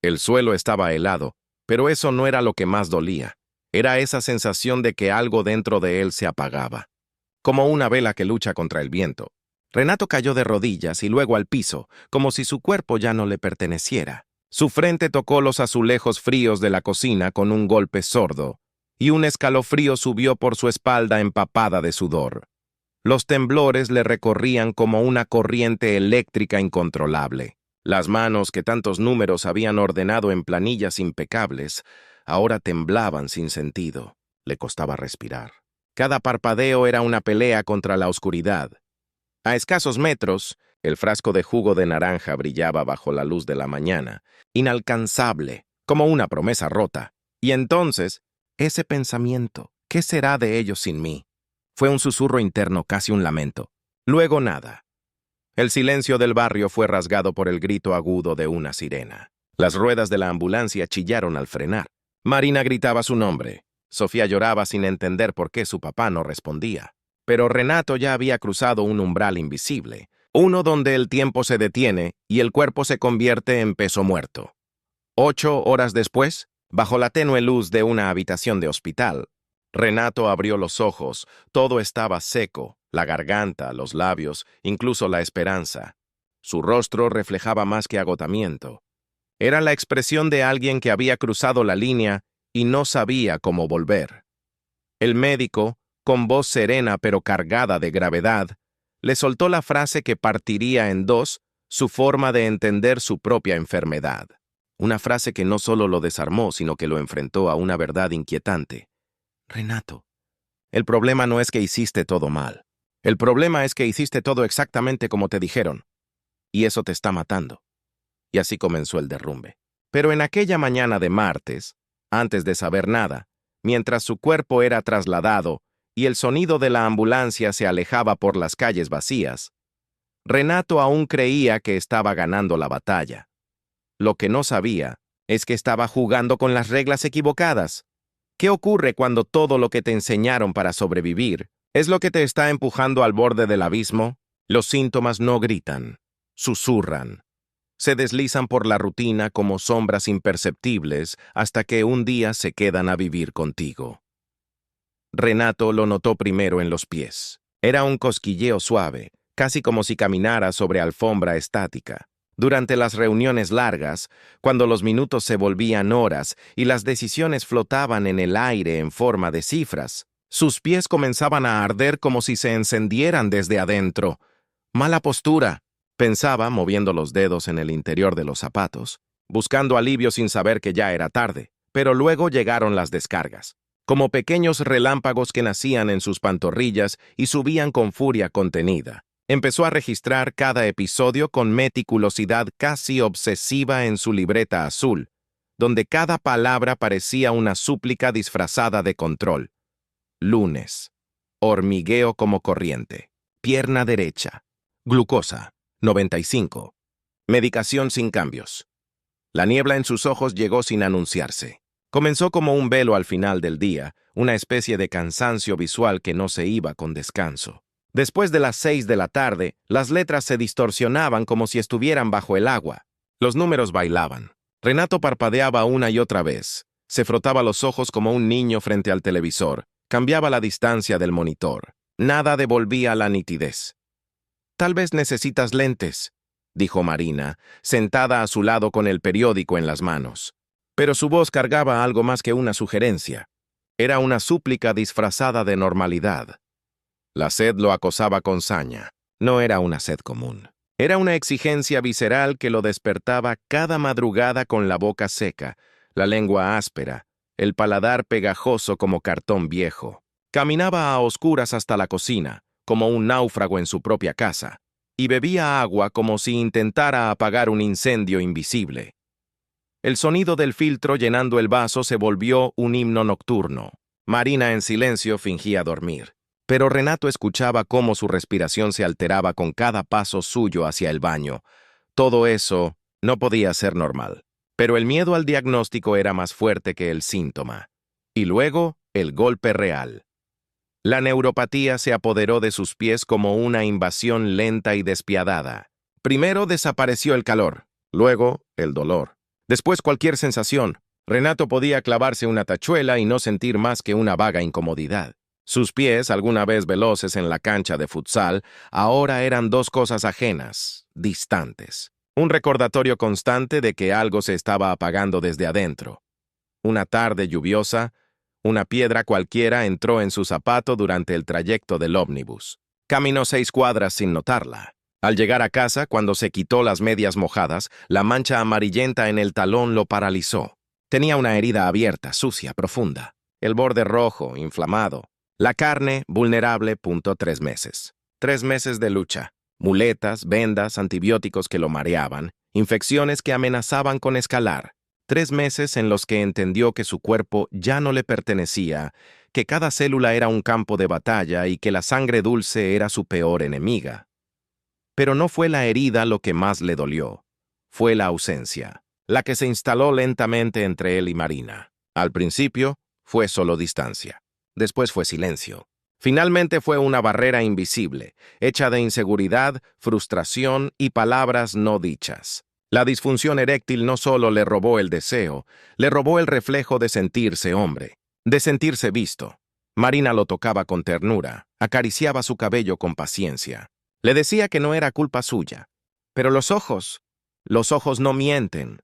El suelo estaba helado, pero eso no era lo que más dolía. Era esa sensación de que algo dentro de él se apagaba, como una vela que lucha contra el viento. Renato cayó de rodillas y luego al piso, como si su cuerpo ya no le perteneciera. Su frente tocó los azulejos fríos de la cocina con un golpe sordo, y un escalofrío subió por su espalda empapada de sudor. Los temblores le recorrían como una corriente eléctrica incontrolable. Las manos que tantos números habían ordenado en planillas impecables, ahora temblaban sin sentido. Le costaba respirar. Cada parpadeo era una pelea contra la oscuridad. A escasos metros, el frasco de jugo de naranja brillaba bajo la luz de la mañana, inalcanzable, como una promesa rota. Y entonces, ese pensamiento, ¿qué será de ellos sin mí? Fue un susurro interno, casi un lamento. Luego nada. El silencio del barrio fue rasgado por el grito agudo de una sirena. Las ruedas de la ambulancia chillaron al frenar. Marina gritaba su nombre. Sofía lloraba sin entender por qué su papá no respondía. Pero Renato ya había cruzado un umbral invisible, uno donde el tiempo se detiene y el cuerpo se convierte en peso muerto. 8 horas después, bajo la tenue luz de una habitación de hospital, Renato abrió los ojos. Todo estaba seco, la garganta, los labios, incluso la esperanza. Su rostro reflejaba más que agotamiento. Era la expresión de alguien que había cruzado la línea y no sabía cómo volver. El médico, con voz serena pero cargada de gravedad, le soltó la frase que partiría en dos su forma de entender su propia enfermedad. Una frase que no solo lo desarmó, sino que lo enfrentó a una verdad inquietante. Renato, el problema no es que hiciste todo mal. El problema es que hiciste todo exactamente como te dijeron. Y eso te está matando. Y así comenzó el derrumbe. Pero en aquella mañana de martes, antes de saber nada, mientras su cuerpo era trasladado y el sonido de la ambulancia se alejaba por las calles vacías, Renato aún creía que estaba ganando la batalla. Lo que no sabía es que estaba jugando con las reglas equivocadas. ¿Qué ocurre cuando todo lo que te enseñaron para sobrevivir es lo que te está empujando al borde del abismo? Los síntomas no gritan, susurran. Se deslizan por la rutina como sombras imperceptibles hasta que un día se quedan a vivir contigo. Renato lo notó primero en los pies. Era un cosquilleo suave, casi como si caminara sobre alfombra estática. Durante las reuniones largas, cuando los minutos se volvían horas y las decisiones flotaban en el aire en forma de cifras, sus pies comenzaban a arder como si se encendieran desde adentro. Mala postura, pensaba, moviendo los dedos en el interior de los zapatos, buscando alivio sin saber que ya era tarde. Pero luego llegaron las descargas, como pequeños relámpagos que nacían en sus pantorrillas y subían con furia contenida. Empezó a registrar cada episodio con meticulosidad casi obsesiva en su libreta azul, donde cada palabra parecía una súplica disfrazada de control. Lunes. Hormigueo como corriente. Pierna derecha. Glucosa. 95. Medicación sin cambios. La niebla en sus ojos llegó sin anunciarse. Comenzó como un velo al final del día, una especie de cansancio visual que no se iba con descanso. Después de las 6 de la tarde, las letras se distorsionaban como si estuvieran bajo el agua. Los números bailaban. Renato parpadeaba una y otra vez. Se frotaba los ojos como un niño frente al televisor. Cambiaba la distancia del monitor. Nada devolvía la nitidez. «Tal vez necesitas lentes», dijo Marina, sentada a su lado con el periódico en las manos. Pero su voz cargaba algo más que una sugerencia. Era una súplica disfrazada de normalidad. La sed lo acosaba con saña. No era una sed común. Era una exigencia visceral que lo despertaba cada madrugada con la boca seca, la lengua áspera, el paladar pegajoso como cartón viejo. Caminaba a oscuras hasta la cocina, como un náufrago en su propia casa, y bebía agua como si intentara apagar un incendio invisible. El sonido del filtro llenando el vaso se volvió un himno nocturno. Marina en silencio fingía dormir. Pero Renato escuchaba cómo su respiración se alteraba con cada paso suyo hacia el baño. Todo eso no podía ser normal. Pero el miedo al diagnóstico era más fuerte que el síntoma. Y luego, el golpe real. La neuropatía se apoderó de sus pies como una invasión lenta y despiadada. Primero desapareció el calor, luego el dolor. Después cualquier sensación. Renato podía clavarse una tachuela y no sentir más que una vaga incomodidad. Sus pies, alguna vez veloces en la cancha de futsal, ahora eran dos cosas ajenas, distantes. Un recordatorio constante de que algo se estaba apagando desde adentro. Una tarde lluviosa, una piedra cualquiera entró en su zapato durante el trayecto del ómnibus. Caminó 6 cuadras sin notarla. Al llegar a casa, cuando se quitó las medias mojadas, la mancha amarillenta en el talón lo paralizó. Tenía una herida abierta, sucia, profunda. El borde rojo, inflamado. La carne, vulnerable, 3 meses. 3 meses de lucha. Muletas, vendas, antibióticos que lo mareaban, infecciones que amenazaban con escalar. 3 meses en los que entendió que su cuerpo ya no le pertenecía, que cada célula era un campo de batalla y que la sangre dulce era su peor enemiga. Pero no fue la herida lo que más le dolió. Fue la ausencia, la que se instaló lentamente entre él y Marina. Al principio, fue solo distancia. Después fue silencio. Finalmente fue una barrera invisible, hecha de inseguridad, frustración y palabras no dichas. La disfunción eréctil no solo le robó el deseo, le robó el reflejo de sentirse hombre, de sentirse visto. Marina lo tocaba con ternura, acariciaba su cabello con paciencia. Le decía que no era culpa suya. Pero los ojos no mienten.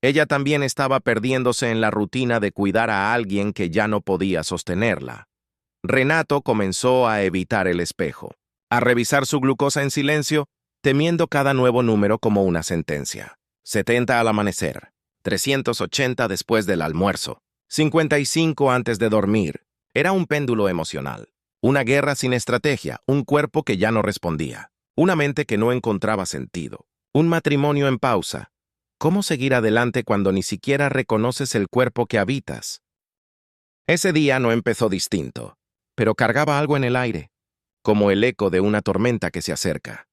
Ella también estaba perdiéndose en la rutina de cuidar a alguien que ya no podía sostenerla. Renato comenzó a evitar el espejo, a revisar su glucosa en silencio, temiendo cada nuevo número como una sentencia. 70 al amanecer, 380 después del almuerzo, 55 antes de dormir. Era un péndulo emocional. Una guerra sin estrategia, un cuerpo que ya no respondía, una mente que no encontraba sentido, un matrimonio en pausa. ¿Cómo seguir adelante cuando ni siquiera reconoces el cuerpo que habitas? Ese día no empezó distinto, pero cargaba algo en el aire, como el eco de una tormenta que se acerca.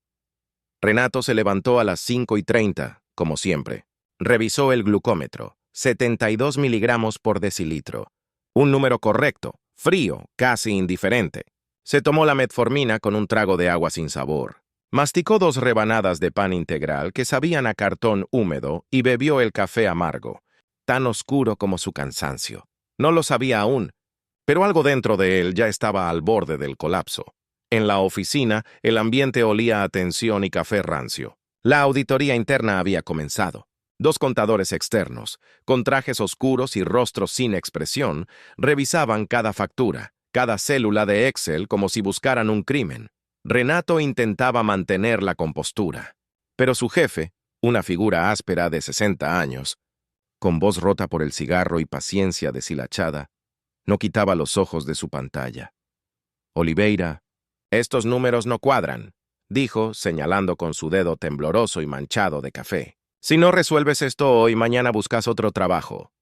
Renato se levantó a las 5:30, como siempre. Revisó el glucómetro, 72 miligramos por decilitro. Un número correcto, frío, casi indiferente. Se tomó la metformina con un trago de agua sin sabor. Masticó 2 rebanadas de pan integral que sabían a cartón húmedo y bebió el café amargo, tan oscuro como su cansancio. No lo sabía aún, pero algo dentro de él ya estaba al borde del colapso. En la oficina, el ambiente olía a tensión y café rancio. La auditoría interna había comenzado. 2 contadores externos, con trajes oscuros y rostros sin expresión, revisaban cada factura, cada célula de Excel como si buscaran un crimen. Renato intentaba mantener la compostura, pero su jefe, una figura áspera de 60 años, con voz rota por el cigarro y paciencia deshilachada, no quitaba los ojos de su pantalla. Oliveira, estos números no cuadran, dijo, señalando con su dedo tembloroso y manchado de café. Si no resuelves esto hoy, mañana buscas otro trabajo.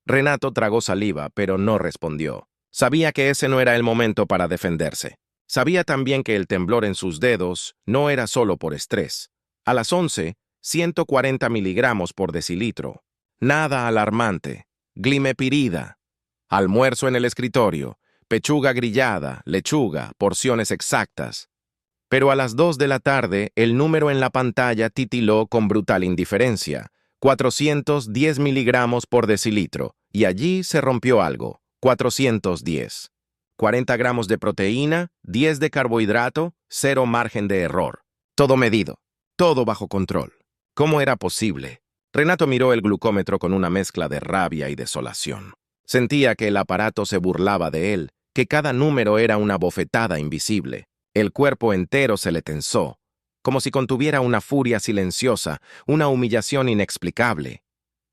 Renato tragó saliva, pero no respondió. Sabía que ese no era el momento para defenderse. Sabía también que el temblor en sus dedos no era solo por estrés. A las 11, 140 miligramos por decilitro. Nada alarmante. Glimepirida. Almuerzo en el escritorio. Pechuga grillada, lechuga, porciones exactas. Pero a las 2 de la tarde, el número en la pantalla titiló con brutal indiferencia. 410 miligramos por decilitro. Y allí se rompió algo. 410. 40 gramos de proteína, 10 de carbohidrato, 0 margen de error. Todo medido, todo bajo control. ¿Cómo era posible? Renato miró el glucómetro con una mezcla de rabia y desolación. Sentía que el aparato se burlaba de él, que cada número era una bofetada invisible. El cuerpo entero se le tensó, como si contuviera una furia silenciosa, una humillación inexplicable.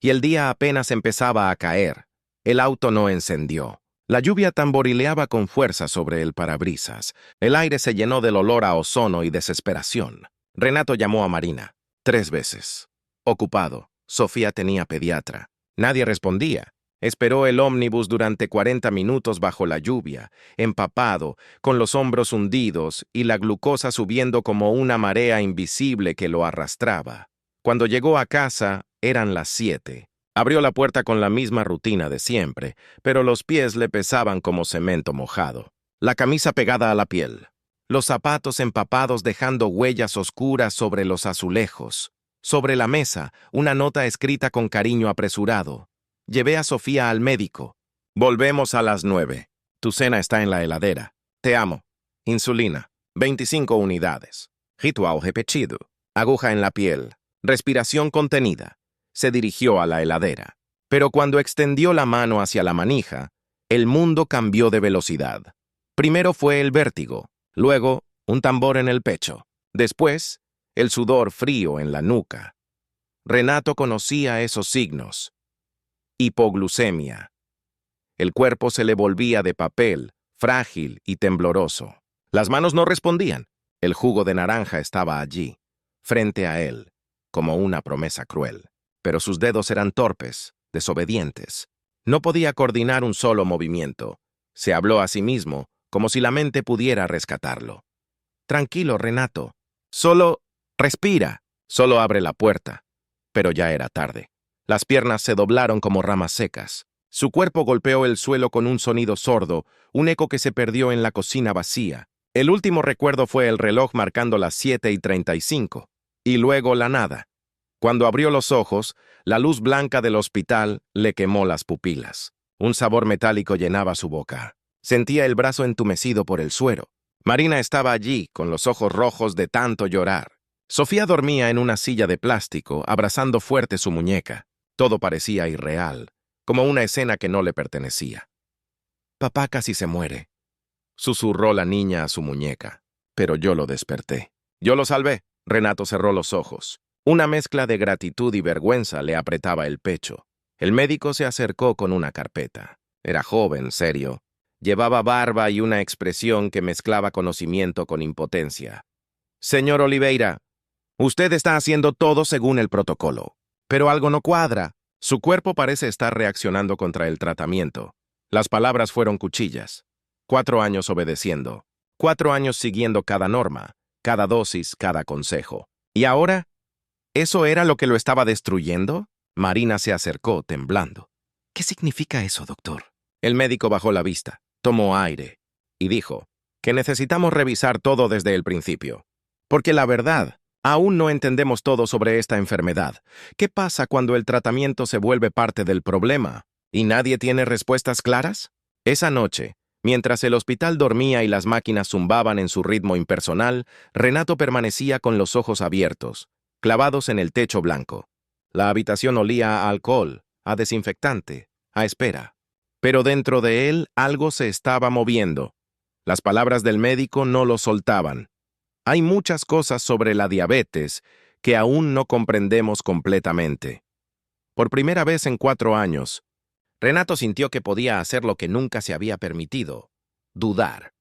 Y el día apenas empezaba a caer. El auto no encendió. La lluvia tamborileaba con fuerza sobre el parabrisas. El aire se llenó del olor a ozono y desesperación. Renato llamó a Marina 3 veces. Ocupado. Sofía tenía pediatra. Nadie respondía. Esperó el ómnibus durante 40 minutos bajo la lluvia, empapado, con los hombros hundidos y la glucosa subiendo como una marea invisible que lo arrastraba. Cuando llegó a casa, eran las 7. Abrió la puerta con la misma rutina de siempre, pero los pies le pesaban como cemento mojado. La camisa pegada a la piel. Los zapatos empapados dejando huellas oscuras sobre los azulejos. Sobre la mesa, una nota escrita con cariño apresurado. Llevé a Sofía al médico. Volvemos a las 9. Tu cena está en la heladera. Te amo. Insulina. 25 unidades. Ritual repetido. Aguja en la piel. Respiración contenida. Se dirigió a la heladera. Pero cuando extendió la mano hacia la manija, el mundo cambió de velocidad. Primero fue el vértigo, luego un tambor en el pecho, después el sudor frío en la nuca. Renato conocía esos signos. Hipoglucemia. El cuerpo se le volvía de papel, frágil y tembloroso. Las manos no respondían. El jugo de naranja estaba allí, frente a él, como una promesa cruel. Pero sus dedos eran torpes, desobedientes. No podía coordinar un solo movimiento. Se habló a sí mismo, como si la mente pudiera rescatarlo. Tranquilo, Renato. Solo respira. Solo abre la puerta. Pero ya era tarde. Las piernas se doblaron como ramas secas. Su cuerpo golpeó el suelo con un sonido sordo, un eco que se perdió en la cocina vacía. El último recuerdo fue el reloj marcando las 7:35. Y luego la nada. Cuando abrió los ojos, la luz blanca del hospital le quemó las pupilas. Un sabor metálico llenaba su boca. Sentía el brazo entumecido por el suero. Marina estaba allí, con los ojos rojos de tanto llorar. Sofía dormía en una silla de plástico, abrazando fuerte su muñeca. Todo parecía irreal, como una escena que no le pertenecía. «Papá casi se muere», susurró la niña a su muñeca. Pero yo lo desperté. «Yo lo salvé». Renato cerró los ojos. Una mezcla de gratitud y vergüenza le apretaba el pecho. El médico se acercó con una carpeta. Era joven, serio. Llevaba barba y una expresión que mezclaba conocimiento con impotencia. «Señor Oliveira, usted está haciendo todo según el protocolo. Pero algo no cuadra. Su cuerpo parece estar reaccionando contra el tratamiento». Las palabras fueron cuchillas. 4 años obedeciendo. 4 años siguiendo cada norma, cada dosis, cada consejo. ¿Y ahora? ¿Eso era lo que lo estaba destruyendo? Marina se acercó, temblando. «¿Qué significa eso, doctor?» El médico bajó la vista, tomó aire y dijo que necesitamos revisar todo desde el principio. Porque la verdad, aún no entendemos todo sobre esta enfermedad. ¿Qué pasa cuando el tratamiento se vuelve parte del problema y nadie tiene respuestas claras? Esa noche, mientras el hospital dormía y las máquinas zumbaban en su ritmo impersonal, Renato permanecía con los ojos abiertos, clavados en el techo blanco. La habitación olía a alcohol, a desinfectante, a espera. Pero dentro de él algo se estaba moviendo. Las palabras del médico no lo soltaban. Hay muchas cosas sobre la diabetes que aún no comprendemos completamente. Por primera vez en 4 años, Renato sintió que podía hacer lo que nunca se había permitido: dudar.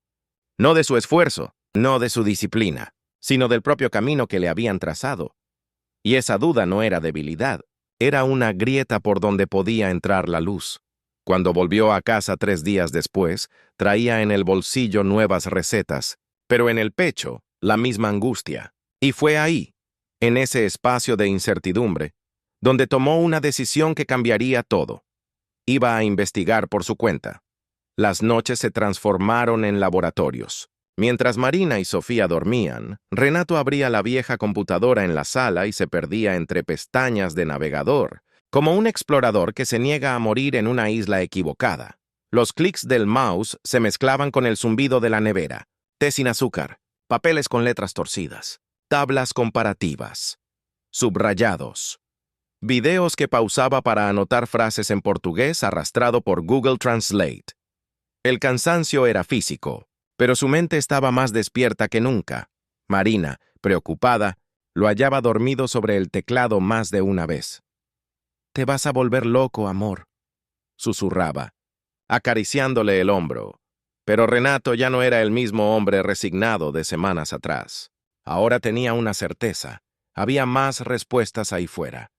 No de su esfuerzo, no de su disciplina, sino del propio camino que le habían trazado. Y esa duda no era debilidad, era una grieta por donde podía entrar la luz. Cuando volvió a casa 3 días después, traía en el bolsillo nuevas recetas, pero en el pecho, la misma angustia. Y fue ahí, en ese espacio de incertidumbre, donde tomó una decisión que cambiaría todo. Iba a investigar por su cuenta. Las noches se transformaron en laboratorios. Mientras Marina y Sofía dormían, Renato abría la vieja computadora en la sala y se perdía entre pestañas de navegador, como un explorador que se niega a morir en una isla equivocada. Los clics del mouse se mezclaban con el zumbido de la nevera. Té sin azúcar, papeles con letras torcidas, tablas comparativas, subrayados, videos que pausaba para anotar frases en portugués arrastrado por Google Translate. El cansancio era físico, pero su mente estaba más despierta que nunca. Marina, preocupada, lo hallaba dormido sobre el teclado más de una vez. «Te vas a volver loco, amor», susurraba, acariciándole el hombro. Pero Renato ya no era el mismo hombre resignado de semanas atrás. Ahora tenía una certeza. Había más respuestas ahí fuera.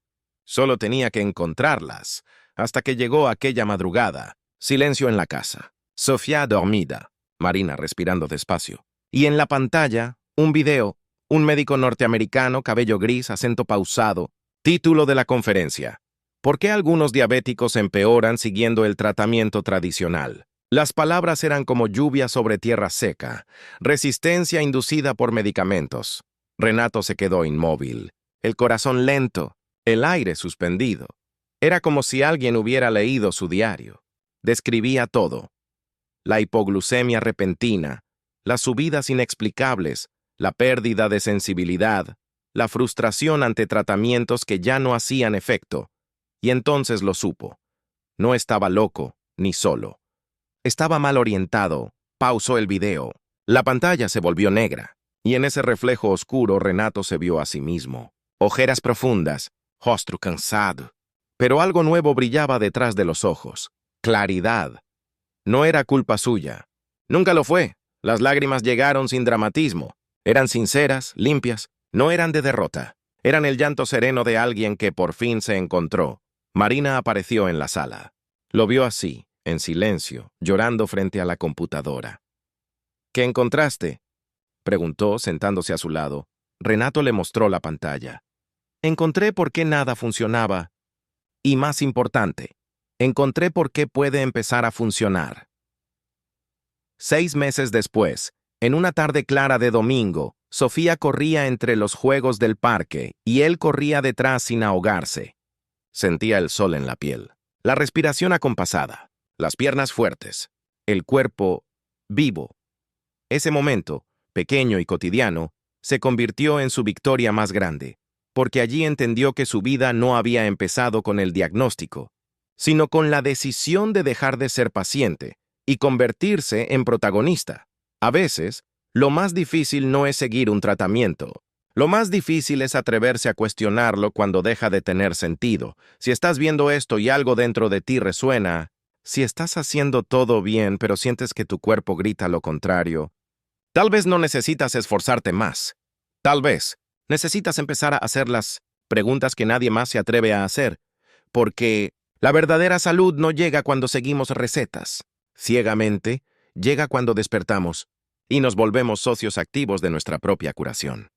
Solo tenía que encontrarlas, hasta que llegó aquella madrugada. Silencio en la casa. Sofía dormida. Marina respirando despacio. Y en la pantalla, un video. Un médico norteamericano, cabello gris, acento pausado. Título de la conferencia: ¿Por qué algunos diabéticos empeoran siguiendo el tratamiento tradicional? Las palabras eran como lluvia sobre tierra seca. Resistencia inducida por medicamentos. Renato se quedó inmóvil. el corazón lento, el aire suspendido. Era como si alguien hubiera leído su diario. Describía todo: la hipoglucemia repentina, las subidas inexplicables, la pérdida de sensibilidad, la frustración ante tratamientos que ya no hacían efecto. Y entonces lo supo. No estaba loco, ni solo. Estaba mal orientado. Pausó el video. La pantalla se volvió negra, y en ese reflejo oscuro Renato se vio a sí mismo. Ojeras profundas, rostro cansado. Pero algo nuevo brillaba detrás de los ojos. Claridad. No era culpa suya. Nunca lo fue. Las lágrimas llegaron sin dramatismo. Eran sinceras, limpias. No eran de derrota. Eran el llanto sereno de alguien que por fin se encontró. Marina apareció en la sala. Lo vio así, en silencio, llorando frente a la computadora. ¿Qué encontraste?, preguntó, sentándose a su lado. Renato le mostró la pantalla. Encontré por qué nada funcionaba. Y más importante, encontré por qué puede empezar a funcionar. 6 meses después, en una tarde clara de domingo, Sofía corría entre los juegos del parque y él corría detrás sin ahogarse. Sentía el sol en la piel, la respiración acompasada, las piernas fuertes, el cuerpo vivo. Ese momento, pequeño y cotidiano, se convirtió en su victoria más grande, porque allí entendió que su vida no había empezado con el diagnóstico, sino con la decisión de dejar de ser paciente y convertirse en protagonista. A veces, lo más difícil no es seguir un tratamiento. Lo más difícil es atreverse a cuestionarlo cuando deja de tener sentido. Si estás viendo esto y algo dentro de ti resuena, si estás haciendo todo bien pero sientes que tu cuerpo grita lo contrario, tal vez no necesitas esforzarte más. Tal vez necesitas empezar a hacer las preguntas que nadie más se atreve a hacer, porque la verdadera salud no llega cuando seguimos recetas. Ciegamente, llega cuando despertamos y nos volvemos socios activos de nuestra propia curación.